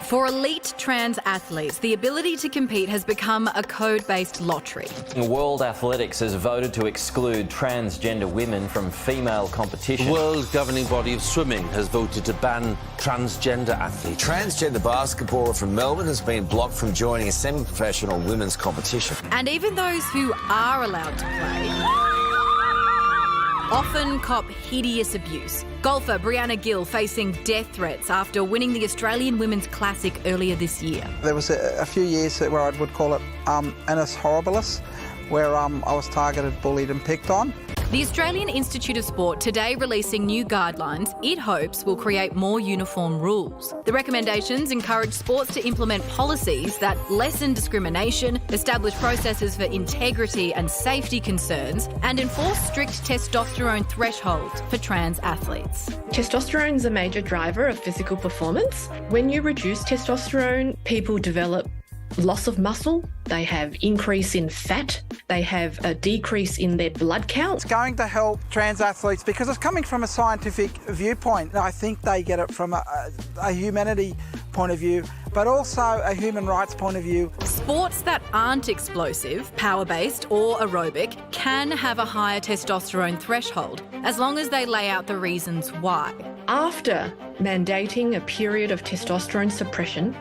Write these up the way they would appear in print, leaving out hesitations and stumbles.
For elite trans athletes, the ability to compete has become a code-based lottery. World Athletics has voted to exclude transgender women from female competition. The world governing body of swimming has voted to ban transgender athletes. Transgender basketballer from Melbourne has been blocked from joining a semi-professional women's competition. And even those who are allowed to play often cop hideous abuse. Golfer Brianna Gill facing death threats after winning the Australian Women's Classic earlier this year. There was a few years where I would call it annus horribilis, where I was targeted, bullied and picked on. The Australian Institute of Sport today releasing new guidelines it hopes will create more uniform rules. The recommendations encourage sports to implement policies that lessen discrimination, establish processes for integrity and safety concerns, and enforce strict testosterone thresholds for trans athletes. Testosterone is a major driver of physical performance. When you reduce testosterone, people develop loss of muscle, they have increase in fat, they have a decrease in their blood count. It's going to help trans athletes because it's coming from a scientific viewpoint. I think they get it from a humanity point of view, but also a human rights point of view. Sports that aren't explosive, power-based or aerobic can have a higher testosterone threshold, as long as they lay out the reasons why. After mandating a period of testosterone suppression,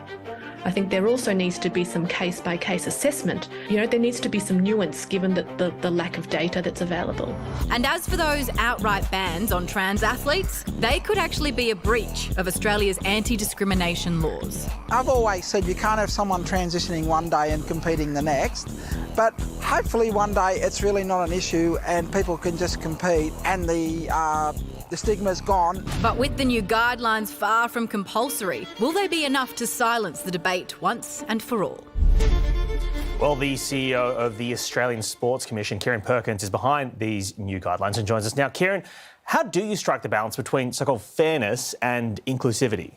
I think there also needs to be some case-by-case assessment. There needs to be some nuance given the lack of data that's available. And as for those outright bans on trans athletes, they could actually be a breach of Australia's anti-discrimination laws. I've always said you can't have someone transitioning one day and competing the next, but hopefully one day it's really not an issue and people can just compete and the stigma's gone. But with the new guidelines far from compulsory, will they be enough to silence the debate once and for all? Well, the CEO of the Australian Sports Commission, Kieren Perkins, is behind these new guidelines and joins us now. Kieren, how do you strike the balance between so-called fairness and inclusivity?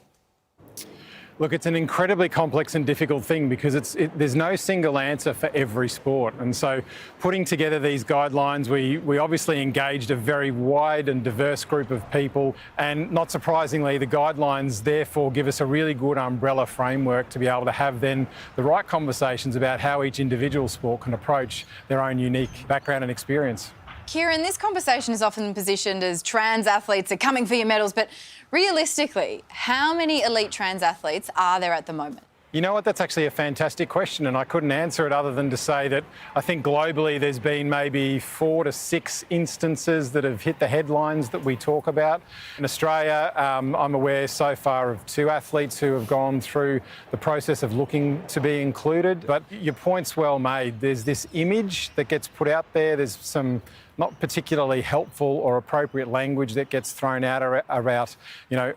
Look, it's an incredibly complex and difficult thing because there's no single answer for every sport. And so putting together these guidelines, we obviously engaged a very wide and diverse group of people. And not surprisingly, the guidelines therefore give us a really good umbrella framework to be able to have then the right conversations about how each individual sport can approach their own unique background and experience. Kieren, this conversation is often positioned as trans athletes are coming for your medals, but realistically, how many elite trans athletes are there at the moment? You know what, that's actually a fantastic question and I couldn't answer it other than to say that I think globally there's been maybe 4 to 6 instances that have hit the headlines that we talk about. In Australia, I'm aware so far of 2 athletes who have gone through the process of looking to be included. But your point's well made. There's this image that gets put out there. There's some not particularly helpful or appropriate language that gets thrown out about,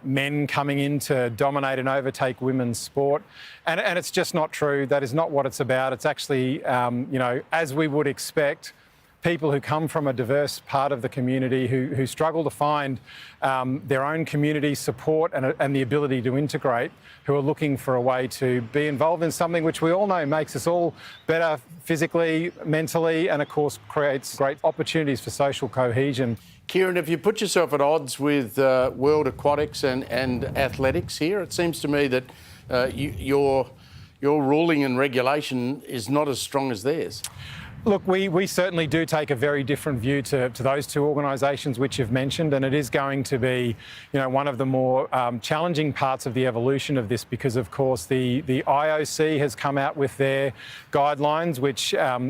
men coming in to dominate and overtake women's sport. And it's just not true. That is not what it's about. It's actually, as we would expect, people who come from a diverse part of the community who struggle to find their own community support and the ability to integrate, who are looking for a way to be involved in something which we all know makes us all better physically, mentally, and of course creates great opportunities for social cohesion. Kieren, if you put yourself at odds with World Aquatics and athletics here, it seems to me that your ruling and regulation is not as strong as theirs. Look, we certainly do take a very different view to those 2 organisations which you've mentioned, and it is going to be, one of the more challenging parts of the evolution of this because, of course, the IOC has come out with their guidelines, which, our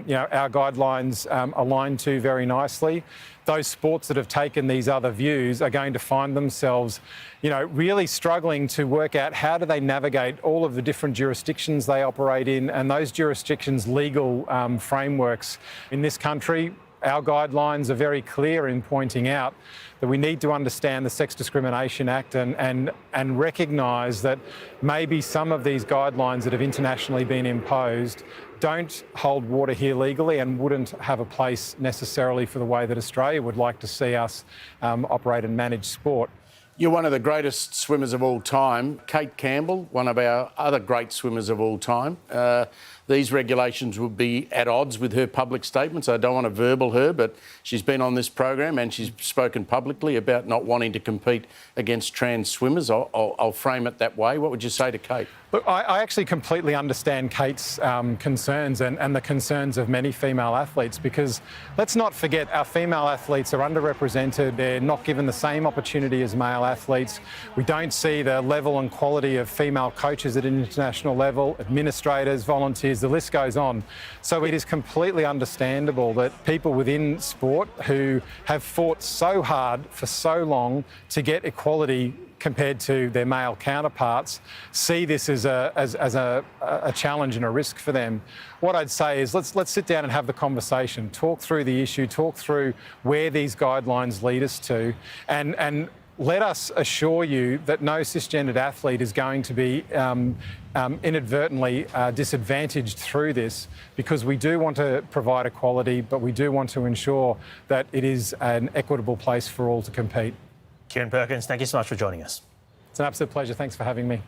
guidelines align to very nicely. Those sports that have taken these other views are going to find themselves, really struggling to work out how do they navigate all of the different jurisdictions they operate in and those jurisdictions' legal frameworks. In this country, our guidelines are very clear in pointing out that we need to understand the Sex Discrimination Act and recognise that maybe some of these guidelines that have internationally been imposed don't hold water here legally and wouldn't have a place necessarily for the way that Australia would like to see us operate and manage sport. You're one of the greatest swimmers of all time. Kate Campbell, one of our other great swimmers of all time. these regulations would be at odds with her public statements. I don't want to verbal her, but she's been on this program and she's spoken publicly about not wanting to compete against trans swimmers. I'll frame it that way. What would you say to Kate? Look, I actually completely understand Kate's concerns and the concerns of many female athletes, because let's not forget our female athletes are underrepresented. They're not given the same opportunity as male athletes. We don't see the level and quality of female coaches at an international level, administrators, volunteers, the list goes on. So it is completely understandable that people within sport who have fought so hard for so long to get equality compared to their male counterparts, see this as a challenge and a risk for them. What I'd say is let's sit down and have the conversation, talk through the issue, talk through where these guidelines lead us to, and let us assure you that no cisgendered athlete is going to be inadvertently disadvantaged through this, because we do want to provide equality, but we do want to ensure that it is an equitable place for all to compete. Kieren Perkins, thank you so much for joining us. It's an absolute pleasure. Thanks for having me.